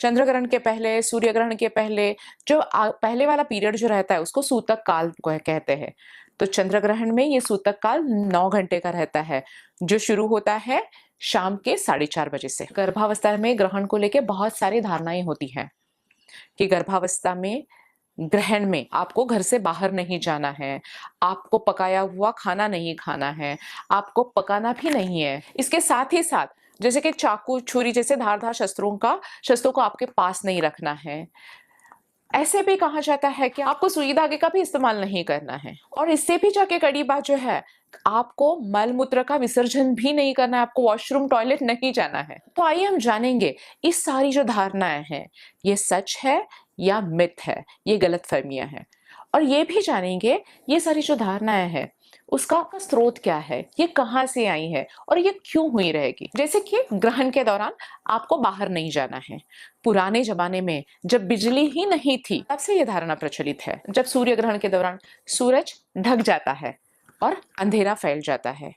चंद्र ग्रहण के पहले, सूर्य ग्रहण के पहले जो पहले वाला पीरियड जो रहता है उसको सूतक काल कहते हैं। तो चंद्र ग्रहण में ये सूतक काल 9 घंटे का रहता है, जो शुरू होता है शाम के 4:30 बजे से। गर्भावस्था में ग्रहण को लेके बहुत सारी धारणाएं होती हैं कि गर्भावस्था में ग्रहण में आपको घर से बाहर नहीं जाना है, आपको पकाया हुआ खाना नहीं खाना है, आपको पकाना भी नहीं है। इसके साथ ही साथ जैसे कि चाकू, छुरी जैसे धारदार शस्त्रों को आपके पास नहीं रखना है। ऐसे भी कहा जाता है कि आपको सुई धागे का भी इस्तेमाल नहीं करना है। और इससे भी जाके कड़ी बात जो है, आपको मल मूत्र का विसर्जन भी नहीं करना है, आपको वॉशरूम टॉयलेट नहीं जाना है। तो आइए हम जानेंगे इस सारी जो धारणाएं हैं ये सच है या मिथ है, ये गलतफहमियां हैं। और ये भी जानेंगे ये सारी जो धारणाएं हैं उसका स्रोत क्या है, ये कहाँ से आई है और ये क्यों हुई रहेगी। जैसे कि ग्रहण के दौरान आपको बाहर नहीं जाना है। पुराने जमाने में जब बिजली ही नहीं थी तब से ये धारणा प्रचलित है। जब सूर्य ग्रहण के दौरान सूरज ढक जाता है और अंधेरा फैल जाता है।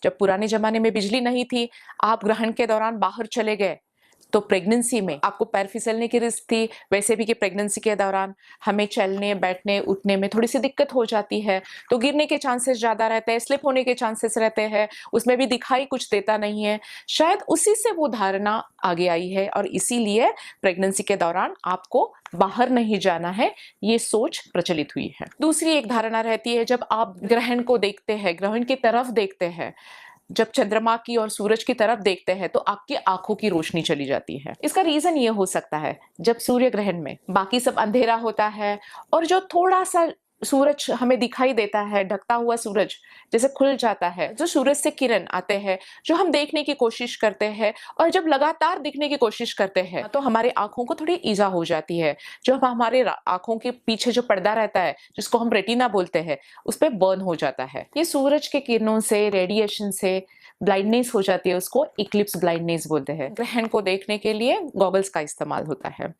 जब पुराने जमाने में बिजली नहीं थी, आप ग्रहण के दौरान बाहर चले गए तो प्रेगनेंसी में आपको पैर फिसलने की रिस्क थी। वैसे भी कि प्रेगनेंसी के दौरान हमें चलने, बैठने, उठने में थोड़ी सी दिक्कत हो जाती है, तो गिरने के चांसेस ज़्यादा रहते हैं, स्लिप होने के चांसेस रहते हैं, उसमें भी दिखाई कुछ देता नहीं है। शायद उसी से वो धारणा आगे आई है और इसीलिए प्रेगनेंसी के दौरान आपको बाहर नहीं जाना है, ये सोच प्रचलित हुई है। दूसरी एक धारणा रहती है, जब आप ग्रहण को देखते हैं, ग्रहण की तरफ देखते हैं, जब चंद्रमा की और सूरज की तरफ देखते हैं तो आपकी आंखों की रोशनी चली जाती है। इसका रीजन ये हो सकता है, जब सूर्य ग्रहण में बाकी सब अंधेरा होता है और जो थोड़ा सा सूरज हमें दिखाई देता है, ढकता हुआ सूरज जैसे खुल जाता है, जो सूरज से किरण आते हैं, जो हम देखने की कोशिश करते हैं और जब लगातार दिखने की कोशिश करते हैं तो हमारे आंखों को थोड़ी ईजा हो जाती है। जो हमारे आंखों के पीछे जो पर्दा रहता है, जिसको हम रेटिना बोलते हैं, उस पर बर्न हो जाता है। ये सूरज के किरणों से, रेडिएशन से ब्लाइंडनेस हो जाती है, उसको इक्लिप्स ब्लाइंडनेस बोलते हैं। ग्रहण को देखने के लिए गॉगल्स का इस्तेमाल होता है,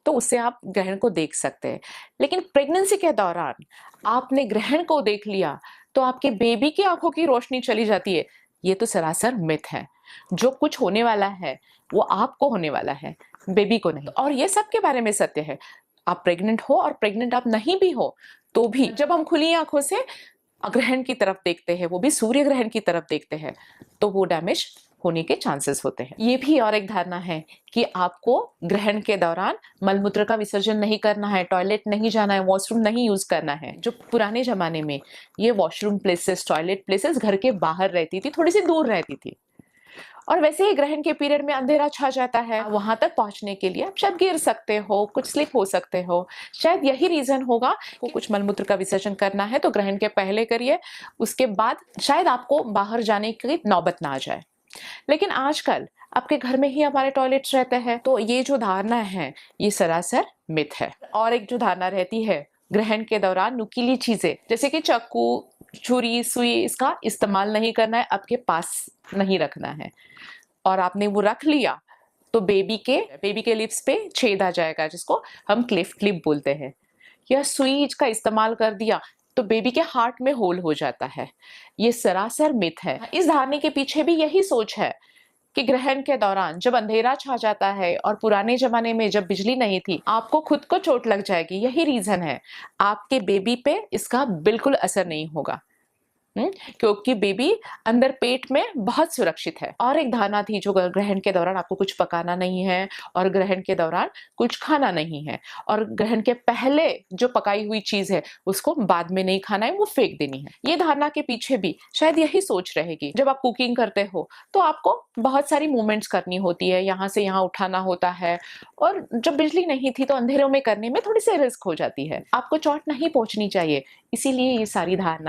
तो उससे आप ग्रहण को देख सकते हैं। लेकिन प्रेगनेंसी के दौरान आपने ग्रहण को देख लिया तो आपके बेबी की आंखों की रोशनी चली जाती है, ये तो सरासर मिथ है। जो कुछ होने वाला है वो आपको होने वाला है, बेबी को नहीं। और ये सब के बारे में सत्य है, आप प्रेग्नेंट हो और प्रेग्नेंट आप नहीं भी हो तो भी जब हम खुली आंखों से ग्रहण की तरफ देखते हैं, वो भी सूर्य ग्रहण की तरफ देखते हैं, तो वो डैमेज होने के चांसेस होते हैं। ये भी और एक धारणा है कि आपको ग्रहण के दौरान मलमूत्र का विसर्जन नहीं करना है, टॉयलेट नहीं जाना है, वॉशरूम नहीं यूज करना है। जो पुराने जमाने में ये वॉशरूम प्लेसेस, टॉयलेट प्लेसेस घर के बाहर रहती थी, थोड़ी सी दूर रहती थी। और वैसे ही ग्रहण के पीरियड में अंधेरा छा जाता है, वहां तक पहुंचने के लिए आप शायद गिर सकते हो, कुछ स्लिप हो सकते हो। शायद यही रीजन होगा कि कुछ मलमूत्र का विसर्जन करना है तो ग्रहण के पहले करिए, उसके बाद शायद आपको बाहर जाने की नौबत ना आ जाए। लेकिन आजकल आपके घर में ही हमारे टॉयलेट्स रहते हैं, तो ये जो धारणा है ये सरासर मिथ है। और एक जो धारणा रहती है, ग्रहण के दौरान नुकीली चीजें जैसे कि चाकू, छुरी, सुई, इसका इस्तेमाल नहीं करना है, आपके पास नहीं रखना है। और आपने वो रख लिया तो बेबी के लिप्स पे छेद आ जाएगा, जिसको हम क्लिफ्ट लिप बोलते हैं। या सुई का इस्तेमाल कर दिया तो बेबी के हार्ट में होल हो जाता है। ये सरासर मिथ है। इस धारणा के पीछे भी यही सोच है कि ग्रहण के दौरान जब अंधेरा छा जाता है और पुराने जमाने में जब बिजली नहीं थी, आपको खुद को चोट लग जाएगी। यही रीजन है, आपके बेबी पे इसका बिल्कुल असर नहीं होगा। क्योंकि बेबी अंदर पेट में बहुत सुरक्षित है। और एक धारणा थी, जो ग्रहण के दौरान आपको कुछ पकाना नहीं है और ग्रहण के दौरान कुछ खाना नहीं है, और ग्रहण के पहले जो पकाई हुई चीज है उसको बाद में नहीं खाना है, वो फेंक देनी है। ये धारणा के पीछे भी शायद यही सोच रहेगी। जब आप कुकिंग करते हो तो आपको बहुत सारी मूवमेंट्स करनी होती है, यहाँ से यहाँ उठाना होता है, और जब बिजली नहीं थी तो अंधेरों में करने में थोड़ी सी रिस्क हो जाती है। आपको चोट नहीं पहुंचनी चाहिए, इसीलिए ये सारी धारणा